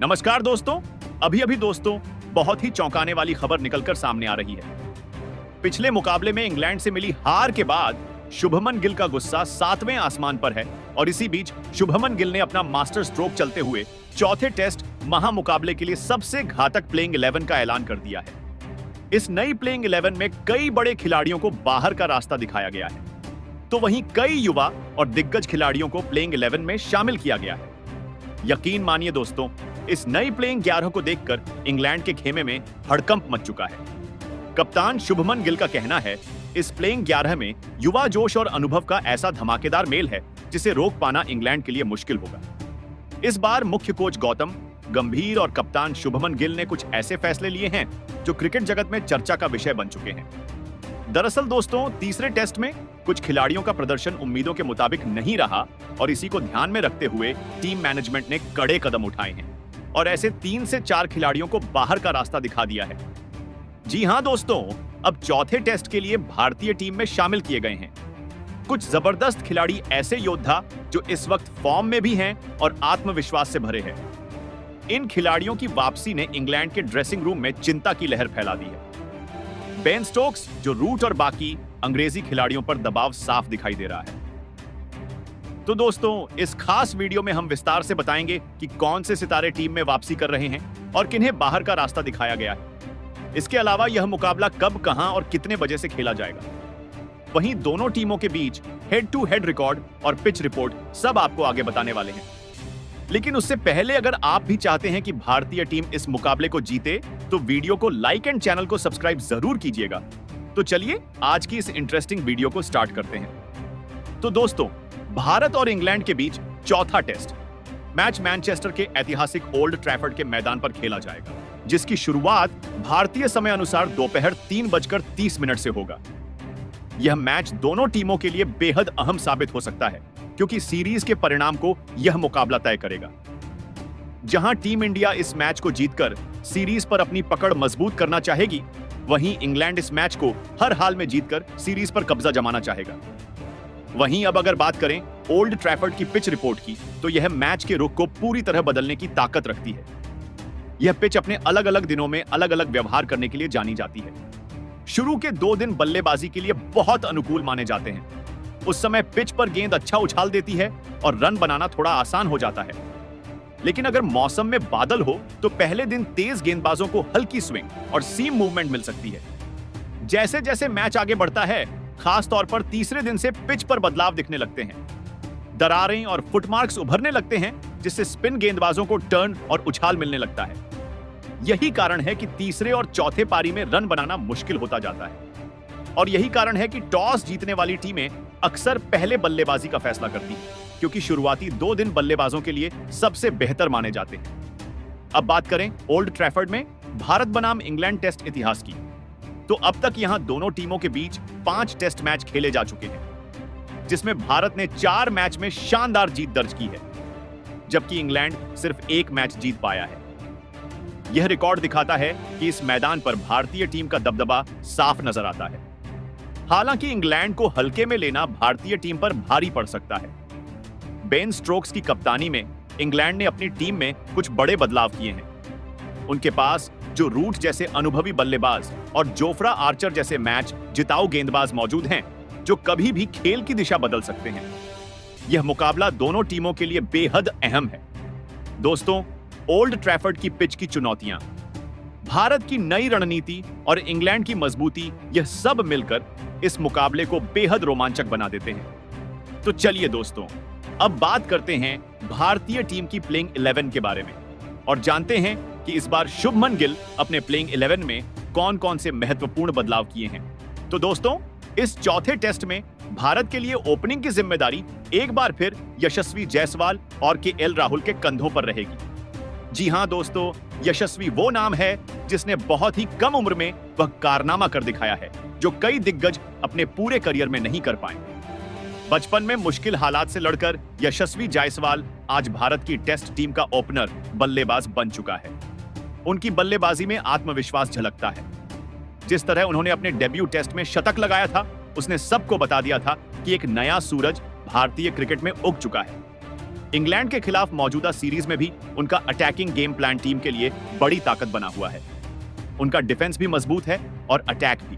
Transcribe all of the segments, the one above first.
नमस्कार दोस्तों। अभी अभी दोस्तों बहुत ही चौंकाने वाली खबर निकलकर सामने आ रही है। पिछले मुकाबले में इंग्लैंड से मिली हार के बाद शुभमन गिल का गुस्सा 7वें आसमान पर है और इसी बीच शुभमन गिल ने अपना मास्टर स्ट्रोक चलते हुए चौथे टेस्ट महामुकाबले के लिए सबसे घातक प्लेइंग 11 का ऐलान कर दिया है। इस नई प्लेइंग 11 में कई बड़े खिलाड़ियों को बाहर का रास्ता दिखाया गया है, तो वहीं कई युवा और दिग्गज खिलाड़ियों को प्लेइंग 11 में शामिल किया गया है। यकीन मानिए दोस्तों, इस नई प्लेइंग 11 को देखकर इंग्लैंड के खेमे में हड़कंप मच चुका है। कप्तान शुभमन गिल का कहना है, इस प्लेइंग 11 में युवा जोश और अनुभव का ऐसा धमाकेदार मेल है जिसे रोक पाना इंग्लैंड के लिए मुश्किल होगा। इस बार मुख्य कोच गौतम गंभीर और कप्तान शुभमन गिल ने कुछ ऐसे फैसले लिए हैं जो क्रिकेट जगत में चर्चा का विषय बन चुके हैं। दरअसल दोस्तों, तीसरे टेस्ट में कुछ खिलाड़ियों का प्रदर्शन उम्मीदों के मुताबिक नहीं रहा और इसी को ध्यान में रखते हुए टीम मैनेजमेंट ने कड़े कदम उठाए हैं और ऐसे 3 से 4 खिलाड़ियों को बाहर का रास्ता दिखा दिया है। जी हां दोस्तों, अब चौथे टेस्ट के लिए भारतीय टीम में शामिल किए गए हैं कुछ जबरदस्त खिलाड़ी, ऐसे योद्धा जो इस वक्त फॉर्म में भी हैं और आत्मविश्वास से भरे हैं। इन खिलाड़ियों की वापसी ने इंग्लैंड के ड्रेसिंग रूम में चिंता की लहर फैला दी है। बेन स्टोक्स, जो रूट और बाकी अंग्रेजी खिलाड़ियों पर दबाव साफ दिखाई दे रहा है। तो दोस्तों, इस खास वीडियो में हम विस्तार से बताएंगे कि कौन से सितारे टीम में वापसी कर रहे हैं और किन्हें बाहर का रास्ता दिखाया गया है। इसके अलावा यह मुकाबला कब, कहां और कितने बजे से खेला जाएगा। वहीं दोनों टीमों के बीच हेड टू हेड रिकॉर्ड और पिच रिपोर्ट सब आपको आगे बताने वाले हैं। लेकिन उससे पहले अगर आप भी चाहते हैं कि भारतीय टीम इस मुकाबले को जीते, तो वीडियो को लाइक एंड चैनल को सब्सक्राइब जरूर कीजिएगा। तो चलिए आज की इस इंटरेस्टिंग वीडियो को स्टार्ट करते हैं। तो दोस्तों, भारत और इंग्लैंड के बीच चौथा टेस्ट मैच मैनचेस्टर के ऐतिहासिक ओल्ड ट्रैफर्ड के मैदान पर खेला जाएगा, जिसकी शुरुआत भारतीय समय अनुसार दोपहर 3:30 से होगा। यह मैच दोनों टीमों के लिए बेहद अहम साबित हो सकता है, क्योंकि सीरीज के परिणाम को यह मुकाबला तय करेगा। जहां टीम इंडिया इस मैच को जीतकर सीरीज पर अपनी पकड़ मजबूत करना चाहेगी, वहीं इंग्लैंड इस मैच को हर हाल में जीतकर सीरीज पर कब्जा जमाना चाहेगा। वहीं अब अगर बात करें ओल्ड ट्रैफर्ड की पिच रिपोर्ट की, तो यह मैच के रुख को पूरी तरह बदलने की ताकत रखती है। यह पिच अपने अलग अलग दिनों में अलग अलग व्यवहार करने के लिए जानी जाती है। शुरू के 2 दिन बल्लेबाजी के लिए बहुत अनुकूल माने जाते हैं। उस समय पिच पर गेंद अच्छा उछाल देती है और रन बनाना थोड़ा आसान हो जाता है। लेकिन अगर मौसम में बादल हो तो पहले दिन तेज गेंदबाजों को हल्की स्विंग और सीम मूवमेंट मिल सकती है। जैसे जैसे मैच आगे बढ़ता है, खास तौर पर तीसरे दिन से पिच पर बदलाव दिखने लगते हैं। दरारें और फुटमार्क्स उभरने लगते हैं, जिससे स्पिन गेंदबाजों को टर्न और उछाल मिलने लगता है। यही कारण है कि तीसरे और चौथे पारी में रन बनाना मुश्किल होता जाता है और यही कारण है कि टॉस जीतने वाली टीमें अक्सर पहले बल्लेबाजी का फैसला करती हैं, क्योंकि शुरुआती 2 दिन बल्लेबाजों के लिए सबसे बेहतर माने जाते हैं। अब बात करें ओल्ड ट्रैफर्ड में भारत बनाम इंग्लैंड टेस्ट इतिहास की, तो अब तक यहां दोनों टीमों के बीच 5 टेस्ट मैच खेले जा चुके हैं, जिसमें भारत ने 4 मैच में शानदार जीत दर्ज की है, जबकि इंग्लैंड सिर्फ 1 मैच जीत पाया है। यह रिकॉर्ड दिखाता है कि इस मैदान पर भारतीय टीम का दबदबा साफ नजर आता है। हालांकि इंग्लैंड को हल्के में लेना भारतीय टीम पर भारी पड़ सकता है। बेन स्टोक्स की कप्तानी में इंग्लैंड ने अपनी टीम में कुछ बड़े बदलाव किए हैं। उनके पास जो रूट जैसे अनुभवी बल्लेबाज और जोफ्रा आर्चर जैसे मैच जिताऊ गेंदबाज मौजूद हैं, जो कभी भी खेल की दिशा बदल सकते हैं। यह मुकाबला दोनों टीमों के लिए बेहद अहम है। दोस्तों, ओल्ड ट्रैफर्ड की पिच की चुनौतियां, भारत की नई रणनीति और इंग्लैंड की मजबूती, यह सब मिलकर इस मुकाबले को बेहद रोमांचक बना देते हैं। तो चलिए दोस्तों, अब बात करते हैं भारतीय टीम की प्लेइंग 11 के बारे में और जानते हैं कि इस बार शुभमन गिल अपने प्लेइंग 11 में कौन-कौन से महत्वपूर्ण बदलाव किए हैं। तो दोस्तों, इस चौथे टेस्ट में भारत के लिए ओपनिंग की जिम्मेदारी एक बार फिर यशस्वी जायसवाल और केएल राहुल के कंधों पर रहेगी। जी हां दोस्तों, यशस्वी वो नाम है जिसने बहुत ही कम उम्र में वह कारनामा कर दिखाया है, जो कई दिग्गज अपने पूरे करियर में नहीं कर पाए। बचपन में मुश्किल हालात से लड़कर यशस्वी जायसवाल आज भारत की टेस्ट टीम का ओपनर बल्लेबाज बन चुका है। उनकी बल्लेबाजी में आत्मविश्वास झलकता है। जिस तरह उन्होंने अपने डेब्यू टेस्ट में शतक लगाया था, उसने सबको बता दिया था कि एक नया सूरज भारतीय क्रिकेट में उग चुका है। इंग्लैंड के खिलाफ मौजूदा सीरीज में भी उनका अटैकिंग गेम प्लान टीम के लिए बड़ी ताकत बना हुआ है। उनका डिफेंस भी मजबूत है और अटैक भी।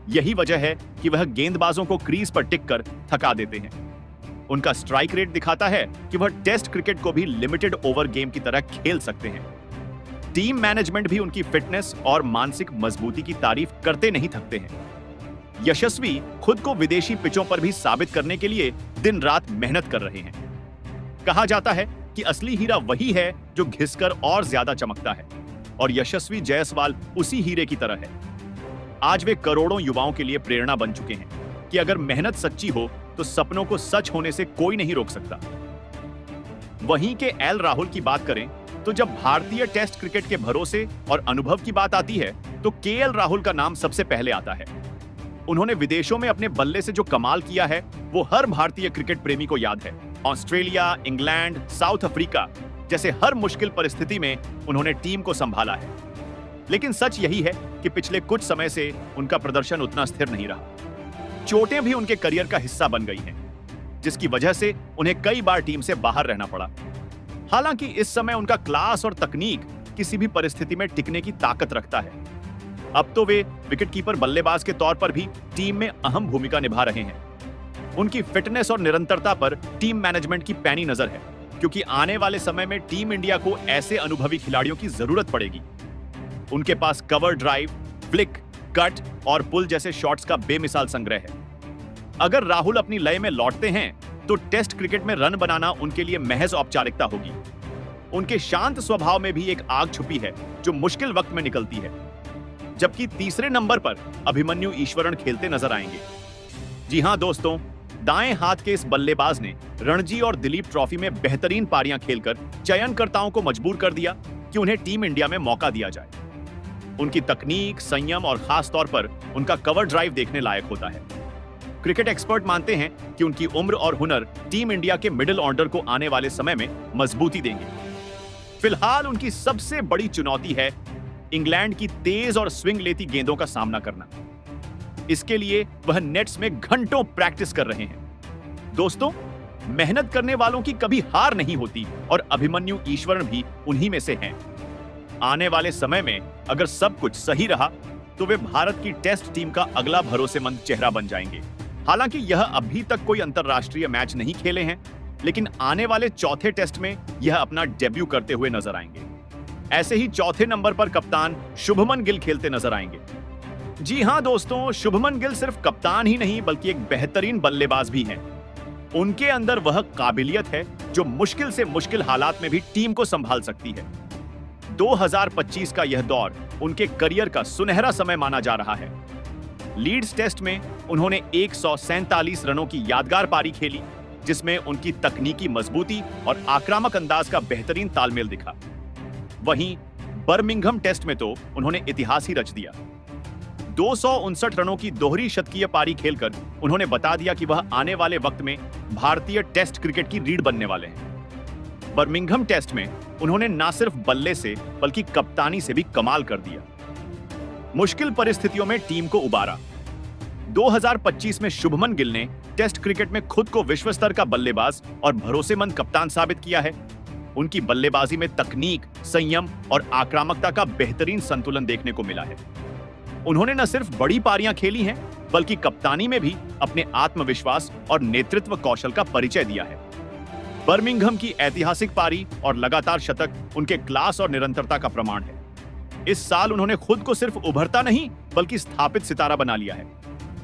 यही वजह है कि वह गेंदबाजों को क्रीज पर टिककर थका देते हैं। उनका स्ट्राइक रेट दिखाता है कि वह टेस्ट क्रिकेट को भी लिमिटेड ओवर गेम की तरह खेल सकते हैं। टीम मैनेजमेंट भी उनकी फिटनेस और मानसिक मजबूती की तारीफ करते नहीं थकते हैं। यशस्वी खुद को विदेशी पिचों पर भी साबित करने के लिए दिन रात मेहनत कर रहे हैं। कहा जाता है कि असली हीरा वही है जो घिसकर और ज्यादा चमकता है, और यशस्वी जायसवाल उसी हीरे की तरह है। आज वे करोड़ों युवाओं के लिए प्रेरणा बन चुके हैं कि अगर मेहनत सच्ची हो तो सपनों को सच होने से कोई नहीं रोक सकता। वहीं के एल राहुल की बात करें तो जब भारतीय टेस्ट क्रिकेट के भरोसे और अनुभव की बात आती है तो केएल राहुल का नाम सबसे पहले आता है। उन्होंने विदेशों में अपने बल्ले से जो कमाल किया है वो हर भारतीय क्रिकेट प्रेमी को याद है। ऑस्ट्रेलिया, इंग्लैंड, साउथ अफ्रीका जैसे हर मुश्किल परिस्थिति में उन्होंने टीम को संभाला है। लेकिन सच यही है कि पिछले कुछ समय से उनका प्रदर्शन उतना स्थिर नहीं रहा। चोटें भी उनके करियर का हिस्सा बन गई हैं, जिसकी वजह से उन्हें कई बार टीम से बाहर रहना पड़ा। हालांकि इस समय उनका क्लास और तकनीक किसी भी परिस्थिति में टिकने की ताकत रखता है। अब तो वे विकेटकीपर बल्लेबाज के तौर पर भी टीम में अहम भूमिका निभा रहे हैं। उनकी फिटनेस और निरंतरता पर टीम मैनेजमेंट की पैनी नजर है, क्योंकि आने वाले समय में टीम इंडिया को ऐसे अनुभवी खिलाड़ियों की जरूरत पड़ेगी। उनके पास कवर ड्राइव, फ्लिक, कट और पुल जैसे शॉट्स का बेमिसाल संग्रह है। अगर राहुल अपनी लय में लौटते हैं तो टेस्ट क्रिकेट में रन बनाना उनके लिए महज औपचारिकता होगी। उनके शांत स्वभाव में भी एक आग छुपी है जो मुश्किल वक्त में निकलती है। जबकि तीसरे नंबर पर अभिमन्यु ईश्वरन खेलते नजर आएंगे। जी हां दोस्तों, दाएं हाथ के इस बल्लेबाज ने रणजी और दिलीप ट्रॉफी में बेहतरीन पारियां खेलकर चयनकर्ताओं को मजबूर कर दिया कि उन्हें टीम इंडिया में मौका दिया जाए। उनकी तकनीक, संयम और खास तौर पर उनका कवर ड्राइव देखने लायक होता है। क्रिकेट एक्सपर्ट मानते हैं कि उनकी उम्र और हुनर टीम इंडिया के मिडिल ऑर्डर को आने वाले समय में मजबूती देंगे। फिलहाल उनकी सबसे बड़ी चुनौती है इंग्लैंड की तेज और स्विंग लेती गेंदों का सामना करना। इसके लिए वह नेट्स में घंटों प्रैक्टिस कर रहे हैं। दोस्तों, मेहनत करने वालों की कभी हार नहीं होती और अभिमन्यु ईश्वरन भी उन्हीं में से हैं। आने वाले समय में अगर सब कुछ सही रहा तो वे भारत की टेस्ट टीम का अगला भरोसेमंद चेहरा बन जाएंगे। हालांकि यह अभी तक कोई अंतरराष्ट्रीय मैच नहीं खेले हैं, लेकिन आने वाले चौथे टेस्ट में यह अपना डेब्यू करते हुए नजर आएंगे। ऐसे ही चौथे नंबर पर कप्तान शुभमन गिल खेलते नजर आएंगे। जी हां दोस्तों, शुभमन गिल सिर्फ कप्तान ही नहीं बल्कि एक बेहतरीन बल्लेबाज भी हैं। उनके अंदर वह काबिलियत है जो मुश्किल से मुश्किल हालात में भी टीम को संभाल सकती है। 2025 का यह दौर उनके करियर का सुनहरा समय माना जा रहा है। लीड्स टेस्ट में उन्होंने 147 रनों की यादगार पारी खेली, जिसमें उनकी तकनीकी मजबूती और आक्रामक अंदाज का बेहतरीन तालमेल दिखा। वहीं बर्मिंघम टेस्ट में तो उन्होंने इतिहास ही रच दिया। 259 रनों की दोहरी शतकीय पारी खेलकर उन्होंने बता दिया कि वह आने वाले वक्त में भारतीय टेस्ट क्रिकेट की रीढ़ बनने वाले हैं। बर्मिंघम टेस्ट में उन्होंने न सिर्फ बल्ले से बल्कि कप्तानी से भी कमाल कर दिया। मुश्किल परिस्थितियों में टीम को उबारा। 2025 में शुभमन गिल ने टेस्ट क्रिकेट में खुद को विश्व स्तर का बल्लेबाज और भरोसेमंद कप्तान साबित किया है। उनकी बल्लेबाजी में तकनीक, संयम और आक्रामकता का बेहतरीन संतुलन देखने को मिला है। उन्होंने न सिर्फ बड़ी पारियां खेली हैं, बल्कि कप्तानी में भी अपने आत्मविश्वास और नेतृत्व कौशल का परिचय दिया है। बर्मिंघम की ऐतिहासिक पारी और लगातार शतक उनके क्लास और निरंतरता का प्रमाण है। इस साल उन्होंने खुद को सिर्फ उभरता नहीं बल्कि स्थापित सितारा बना लिया है।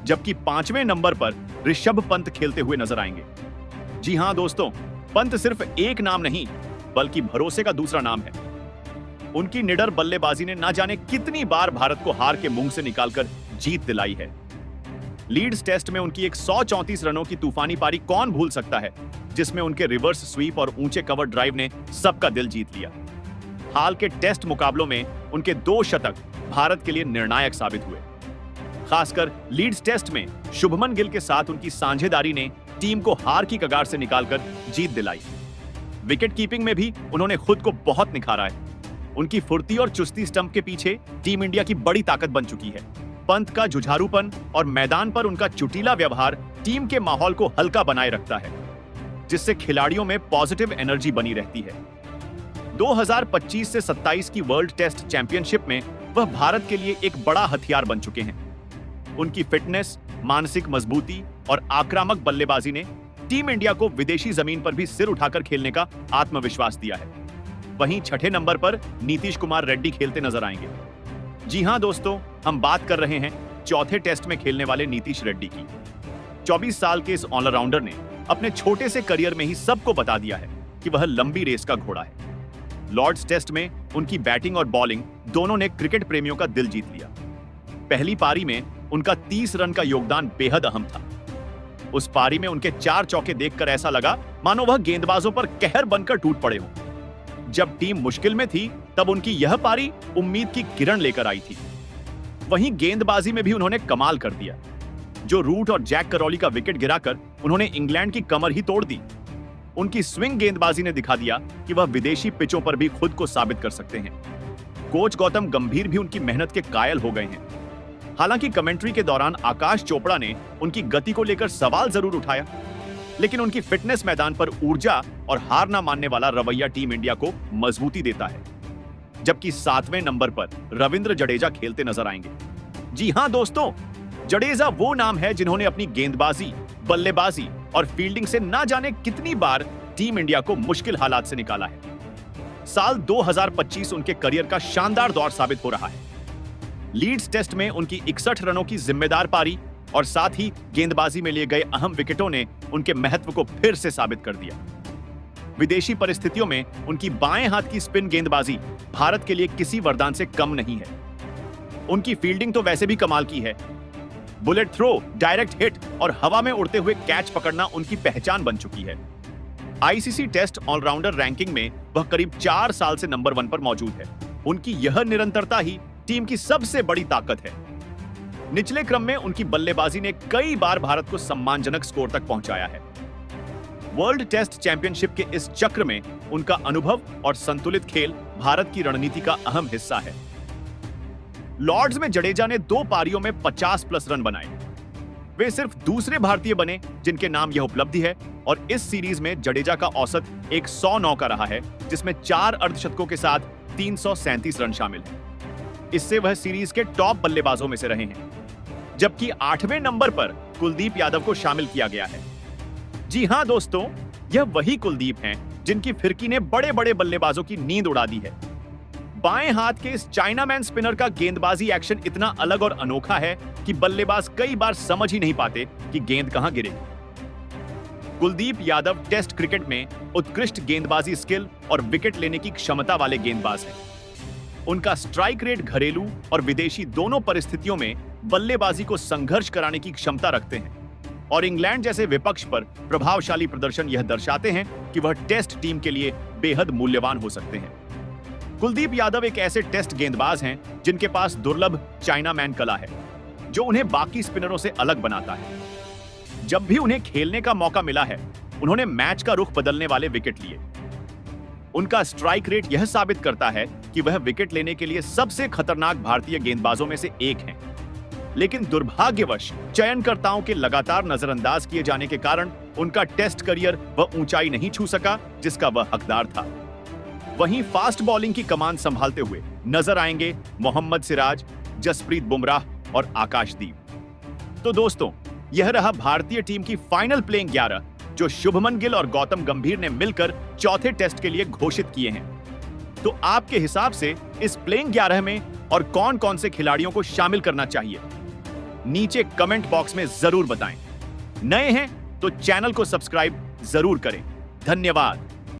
जबकि 5वें नंबर पर ऋषभ पंत खेलते हुए नजर आएंगे। जी हां दोस्तों, पंत सिर्फ एक नाम नहीं बल्कि भरोसे का दूसरा नाम है। उनकी निडर बल्लेबाजी ने न जाने कितनी बार भारत को हार के मुंह से निकालकर जीत दिलाई है। लीड्स टेस्ट में उनकी 134 रनों की तूफानी पारी कौन भूल सकता है, जिसमें उनके रिवर्स स्वीप और ऊंचे कवर ड्राइव ने सबका दिल जीत लिया। हाल के टेस्ट मुकाबलों में उनके 2 शतक भारत के लिए निर्णायक साबित हुए। खासकर लीड्स टेस्ट में शुभमन गिल के साथ उनकी साझेदारी ने टीम को हार की कगार से निकालकर जीत दिलाई। विकेट कीपिंग में भी उन्होंने खुद को बहुत निखारा है। उनकी फुर्ती और चुस्ती स्टंप के पीछे टीम इंडिया की बड़ी ताकत बन चुकी है। पंत का जुझारूपन और मैदान पर उनका चुटीला व्यवहार टीम के माहौल को हल्का बनाए रखता है। जिससे खिलाड़ियों में पॉजिटिव एनर्जी बनी रहती है। 2025 से 27 की वर्ल्ड टेस्ट चैंपियनशिप में वह भारत के लिए एक बड़ा हथियार बन चुके हैं। उनकी फिटनेस, मानसिक मजबूती और आक्रामक बल्लेबाजी ने टीम इंडिया को विदेशी जमीन पर भी सिर उठाकर खेलने का आत्मविश्वास दिया है। वहीं छठे नंबर पर नीतीश कुमार रेड्डी खेलते नजर आएंगे। जी हां दोस्तों, हम बात कर रहे हैं चौथे टेस्ट में खेलने वाले नीतीश रेड्डी की। 24 साल के इस ऑलराउंडर ने अपने छोटे से करियर में ही सबको बता दिया है कि वह लंबी रेस का घोड़ा है। लॉर्ड्स टेस्ट में उनकी बैटिंग और बॉलिंग दोनों ने क्रिकेट प्रेमियों का दिल जीत लिया। पहली पारी में उनका 30 रन का योगदान बेहद अहम था। उस पारी में उनके 4 चौके देखकर ऐसा लगा मानो वह गेंदबाजों पर कहर बनकर टूट पड़े हों। जब टीम मुश्किल में थी तब उनकी यह पारी उम्मीद की किरण लेकर आई थी। वहीं गेंदबाजी में भी उन्होंने कमाल कर दिया। जो रूट और जैक करौली का विकेट गिराकर उन्होंने इंग्लैंड की कमर ही तोड़ दी। उनकी स्विंग गेंदबाजी ने दिखा दिया कि वह विदेशी पिचों पर भी खुद को साबित कर सकते हैं। कोच गौतम गंभीर भी उनकी मेहनत के कायल हो गए हैं। हालांकि कमेंट्री के दौरान आकाश चोपड़ा ने उनकी गति को लेकर सवाल जरूर उठाया, लेकिन उनकी फिटनेस मैदान पर ऊर्जा और हार ना मानने वाला रवैया टीम इंडिया को मजबूती देता है। जबकि 7वें नंबर पर रविंद्र जडेजा खेलते नजर आएंगे। जी हां दोस्तों, जडेजा वो नाम है जिन्होंने अपनी गेंदबाजी, बल्लेबाजी और फील्डिंग से ना जाने कितनी बार टीम इंडिया को मुश्किल हालात से निकाला है। साल 2025 उनके करियर का शानदार दौर साबित हो रहा है। लीड्स टेस्ट में उनकी 61 रनों की जिम्मेदार पारी और साथ ही गेंदबाजी में लिए गए अहम विकेटों ने उनके महत्व को फिर से साबित कर दिया। विदेशी परिस्थितियों में उनकी बाएं हाथ की स्पिन गेंदबाजी भारत के लिए किसी वरदान से कम नहीं है। उनकी फील्डिंग तो वैसे भी कमाल की है। बुलेट थ्रो, डायरेक्ट हिट और हवा में उड़ते हुए कैच पकड़ना उनकी पहचान बन चुकी है। आईसीसी टेस्ट ऑलराउंडर रैंकिंग में वह करीब 4 साल से नंबर 1 पर मौजूद है। उनकी यह निरंतरता ही टीम की सबसे बड़ी ताकत है। निचले क्रम में उनकी बल्लेबाजी ने कई बार भारत को सम्मानजनक स्कोर तक पहुंचाया है। वर्ल्ड टेस्ट चैंपियनशिप के इस चक्र में उनका अनुभव और संतुलित खेल भारत की रणनीति का अहम हिस्सा है। लॉर्ड्स में जडेजा ने 2 पारियों में 50+ रन बनाए। वे सिर्फ दूसरे भारतीय बने जिनके नाम यह उपलब्धि है और इस सीरीज में जडेजा का औसत 109 का रहा है, जिसमें 4 अर्धशतकों के साथ 337 रन शामिल हैं। इससे वह सीरीज के टॉप बल्लेबाजों में से रहे हैं। जबकि 8वें नंबर पर कुलदीप यादव को शामिल किया गया है। जी हां दोस्तों, यह वही कुलदीप हैं जिनकी फिरकी ने बड़े बड़े बल्लेबाजों की नींद उड़ा दी है। बाएं हाथ के इस चाइनामैन स्पिनर का गेंदबाजी एक्शन इतना अलग और अनोखा है कि बल्लेबाज कई बार समझ ही नहीं पाते कि गेंद कहां गिरेगी। कुलदीप यादव टेस्ट क्रिकेट में उत्कृष्ट गेंदबाजी स्किल और विकेट लेने की क्षमता वाले गेंदबाज हैं। उनका स्ट्राइक रेट घरेलू और विदेशी दोनों परिस्थितियों में बल्लेबाजी को संघर्ष कराने की क्षमता रखते हैं और इंग्लैंड जैसे विपक्ष पर प्रभावशाली प्रदर्शन यह दर्शाते हैं कि वह टेस्ट टीम के लिए बेहद मूल्यवान हो सकते हैं। कुलदीप यादव एक ऐसे टेस्ट गेंदबाज हैं जिनके पास दुर्लभ चाइनामैन कला है, जो उन्हें बाकी स्पिनरों से अलग बनाता है। जब भी उन्हें खेलने का मौका मिला है, उन्होंने मैच का रुख बदलने वाले विकेट लिए। उनका स्ट्राइक रेट यह साबित करता है कि वह विकेट लेने के लिए सबसे खतरनाक भारतीय गेंदबाजों में से एक हैं। लेकिन दुर्भाग्यवश चयनकर्ताओं के लगातार नजरअंदाज किए जाने के कारण उनका टेस्ट करियर वह ऊंचाई नहीं छू सका जिसका वह हकदार था। वहीं फास्ट बॉलिंग की कमान संभालते हुए नजर आएंगे मोहम्मद सिराज, जसप्रीत बुमराह और आकाशदीप। तो दोस्तों, यह रहा भारतीय टीम की फाइनल प्लेइंग 11 जो शुभमन गिल और गौतम गंभीर ने मिलकर चौथे टेस्ट के लिए घोषित किए हैं। तो आपके हिसाब से इस प्लेइंग 11 में और कौन कौन से खिलाड़ियों को शामिल करना चाहिए, नीचे कमेंट बॉक्स में जरूर बताएं। नए हैं तो चैनल को सब्सक्राइब जरूर करें। धन्यवाद।